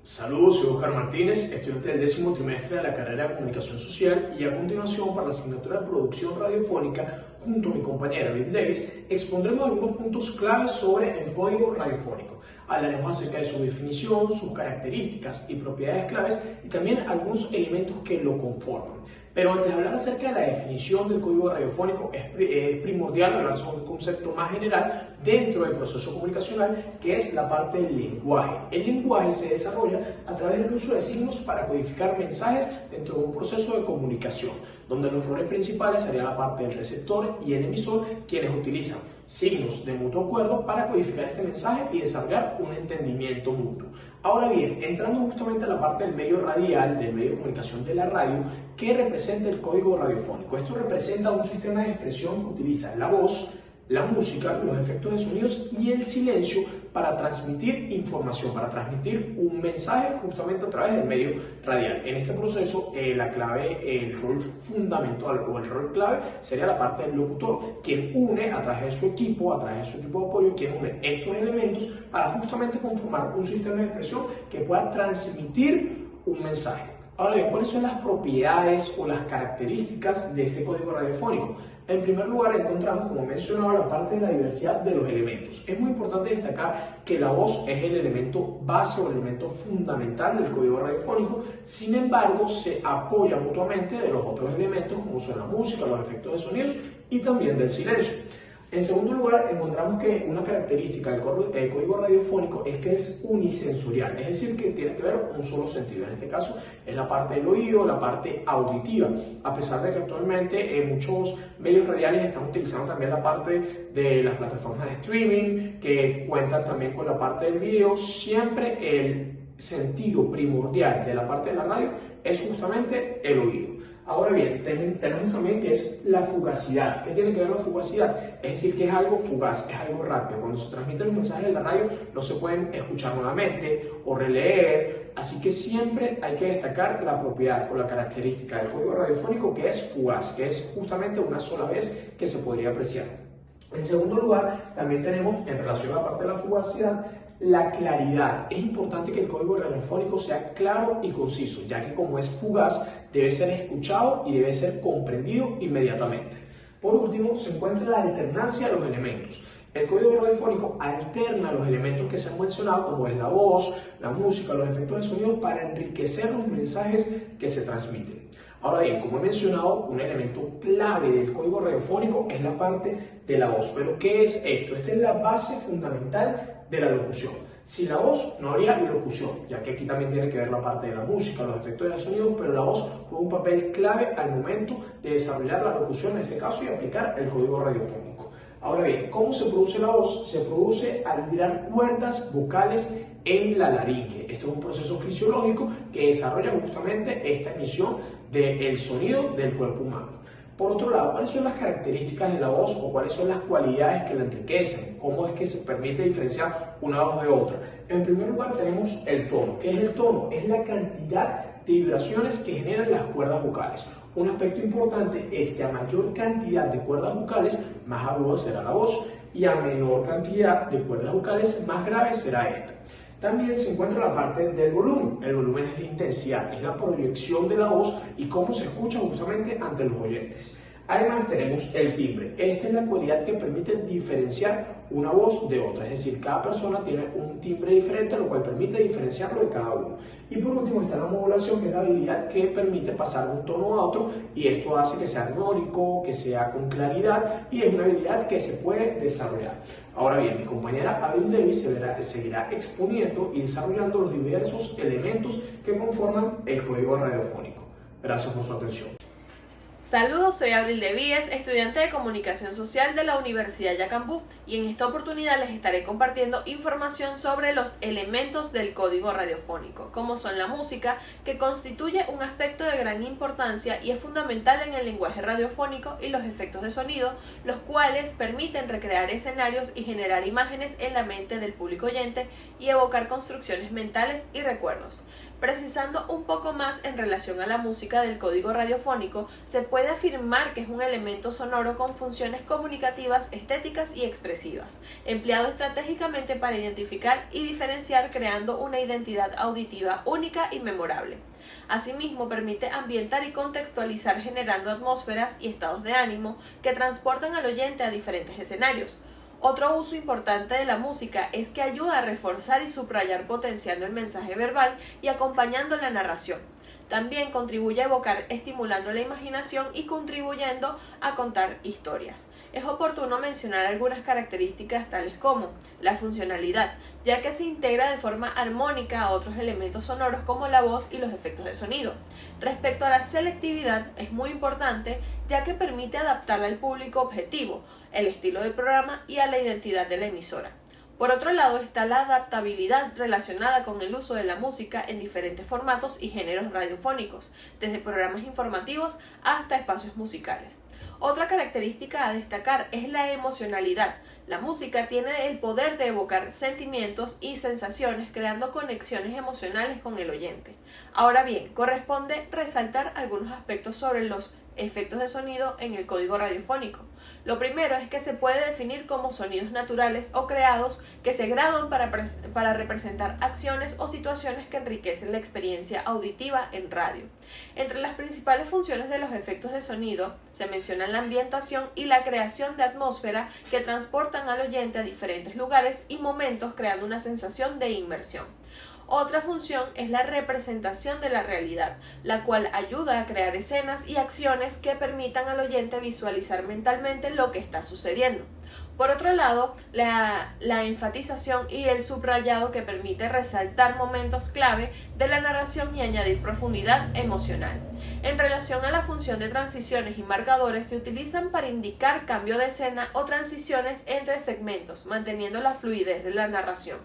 Saludos, soy Oscar Martínez, estudiante del 10º trimestre de la carrera de Comunicación Social y a continuación para la asignatura de Producción Radiofónica, junto a mi compañera Bill Davis, expondremos algunos puntos claves sobre el código radiofónico. Hablaremos acerca de su definición, sus características y propiedades claves y también algunos elementos que lo conforman. Pero antes de hablar acerca de la definición del código radiofónico, es primordial hablar sobre un concepto más general dentro del proceso comunicacional, que es la parte del lenguaje. El lenguaje se desarrolla a través del uso de signos para codificar mensajes dentro de un proceso de comunicación, donde los roles principales serían la parte del receptor y el emisor, quienes utilizan signos de mutuo acuerdo para codificar este mensaje y desarrollar un entendimiento mutuo. Ahora bien, entrando justamente a la parte del medio radial, del medio de comunicación de la radio, ¿qué representa el código radiofónico? Esto representa un sistema de expresión que utiliza la voz, la música, los efectos de sonidos y el silencio para transmitir información, para transmitir un mensaje justamente a través del medio radial. En este proceso, la clave, el rol fundamental o el rol clave sería la parte del locutor, quien une a través de su equipo, de apoyo, quien une estos elementos para justamente conformar un sistema de expresión que pueda transmitir un mensaje. Ahora bien, ¿cuáles son las propiedades o las características de este código radiofónico? En primer lugar, encontramos, como mencionaba, la parte de la diversidad de los elementos. Es muy importante destacar que la voz es el elemento base o el elemento fundamental del código radiofónico. Sin embargo, se apoya mutuamente de los otros elementos, como son la música, los efectos de sonidos y también del silencio. En segundo lugar, encontramos que una característica del código radiofónico es que es unisensorial, es decir, que tiene que ver un solo sentido. En este caso, es la parte del oído, la parte auditiva. A pesar de que actualmente muchos medios radiales están utilizando también la parte de las plataformas de streaming, que cuentan también con la parte del video, siempre el sentido primordial de la parte de la radio es justamente el oído. Ahora bien, tenemos también que es la fugacidad. ¿Qué tiene que ver la fugacidad? Es decir, que es algo fugaz, es algo rápido. Cuando se transmiten los mensajes de la radio, no se pueden escuchar nuevamente o releer. Así que siempre hay que destacar la propiedad o la característica del código radiofónico, que es fugaz, que es justamente una sola vez que se podría apreciar. En segundo lugar, también tenemos, en relación a la parte de la fugacidad, la claridad. Es importante que el código radiofónico sea claro y conciso, ya que como es fugaz, debe ser escuchado y debe ser comprendido inmediatamente. Por último, se encuentra la alternancia de los elementos. El código radiofónico alterna los elementos que se han mencionado, como es la voz, la música, los efectos de sonido, para enriquecer los mensajes que se transmiten. Ahora bien, como he mencionado, un elemento clave del código radiofónico es la parte de la voz. ¿Pero qué es esto? Esta es la base fundamental de la locución. Sin la voz no habría locución, ya que aquí también tiene que ver la parte de la música, los efectos de sonido, pero la voz juega un papel clave al momento de desarrollar la locución en este caso y aplicar el código radiofónico. Ahora bien, ¿cómo se produce la voz? Se produce al vibrar cuerdas vocales en la laringe. Esto es un proceso fisiológico que desarrolla justamente esta emisión del sonido del cuerpo humano. Por otro lado, ¿cuáles son las características de la voz o cuáles son las cualidades que la enriquecen? ¿Cómo es que se permite diferenciar una voz de otra? En primer lugar tenemos el tono. ¿Qué es el tono? Es la cantidad de vibraciones que generan las cuerdas vocales. Un aspecto importante es que a mayor cantidad de cuerdas vocales, más aguda será la voz, y a menor cantidad de cuerdas vocales, más grave será esta. También se encuentra la parte del volumen. El volumen es la intensidad, es la proyección de la voz y cómo se escucha justamente ante los oyentes. Además tenemos el timbre. Esta es la cualidad que permite diferenciar una voz de otra, es decir, cada persona tiene un timbre diferente, lo cual permite diferenciarlo de cada uno. Y por último está la modulación, que es la habilidad que permite pasar de un tono a otro, y esto hace que sea armónico, que sea con claridad, y es una habilidad que se puede desarrollar. Ahora bien, mi compañera Abil Davis seguirá exponiendo y desarrollando los diversos elementos que conforman el código radiofónico. Gracias por su atención. Saludos, soy Abril Devíez, estudiante de Comunicación Social de la Universidad Yacambú, y en esta oportunidad les estaré compartiendo información sobre los elementos del código radiofónico, como son la música, que constituye un aspecto de gran importancia y es fundamental en el lenguaje radiofónico, y los efectos de sonido, los cuales permiten recrear escenarios y generar imágenes en la mente del público oyente y evocar construcciones mentales y recuerdos. Precisando un poco más en relación a la música del código radiofónico, se puede afirmar que es un elemento sonoro con funciones comunicativas, estéticas y expresivas, empleado estratégicamente para identificar y diferenciar, creando una identidad auditiva única y memorable. Asimismo, permite ambientar y contextualizar, generando atmósferas y estados de ánimo que transportan al oyente a diferentes escenarios. Otro uso importante de la música es que ayuda a reforzar y subrayar, potenciando el mensaje verbal y acompañando la narración. También contribuye a evocar, estimulando la imaginación y contribuyendo a contar historias. Es oportuno mencionar algunas características tales como la funcionalidad, ya que se integra de forma armónica a otros elementos sonoros como la voz y los efectos de sonido. Respecto a la selectividad, es muy importante, ya que permite adaptarla al público objetivo, el estilo del programa y a la identidad de la emisora. Por otro lado está la adaptabilidad relacionada con el uso de la música en diferentes formatos y géneros radiofónicos, desde programas informativos hasta espacios musicales. Otra característica a destacar es la emocionalidad. La música tiene el poder de evocar sentimientos y sensaciones, creando conexiones emocionales con el oyente. Ahora bien, corresponde resaltar algunos aspectos sobre los efectos de sonido en el código radiofónico. Lo primero es que se puede definir como sonidos naturales o creados que se graban para representar acciones o situaciones que enriquecen la experiencia auditiva en radio. Entre las principales funciones de los efectos de sonido se mencionan la ambientación y la creación de atmósfera que transportan al oyente a diferentes lugares y momentos, creando una sensación de inmersión. Otra función es la representación de la realidad, la cual ayuda a crear escenas y acciones que permitan al oyente visualizar mentalmente lo que está sucediendo. Por otro lado, la enfatización y el subrayado, que permite resaltar momentos clave de la narración y añadir profundidad emocional. En relación a la función de transiciones y marcadores, se utilizan para indicar cambio de escena o transiciones entre segmentos, manteniendo la fluidez de la narración.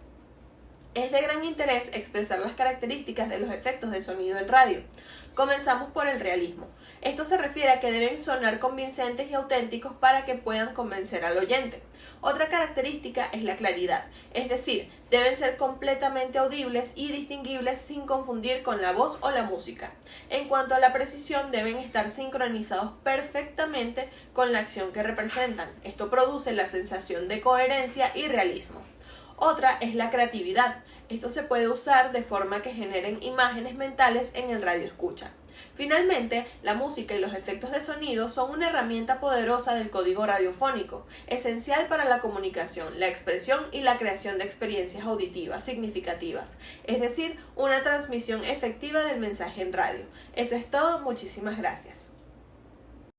Es de gran interés expresar las características de los efectos de sonido en radio. Comenzamos por el realismo. Esto se refiere a que deben sonar convincentes y auténticos para que puedan convencer al oyente. Otra característica es la claridad, es decir, deben ser completamente audibles y distinguibles sin confundir con la voz o la música. En cuanto a la precisión, deben estar sincronizados perfectamente con la acción que representan. Esto produce la sensación de coherencia y realismo. Otra es la creatividad. Esto se puede usar de forma que generen imágenes mentales en el radioescucha. Finalmente, la música y los efectos de sonido son una herramienta poderosa del código radiofónico, esencial para la comunicación, la expresión y la creación de experiencias auditivas significativas, es decir, una transmisión efectiva del mensaje en radio. Eso es todo, muchísimas gracias.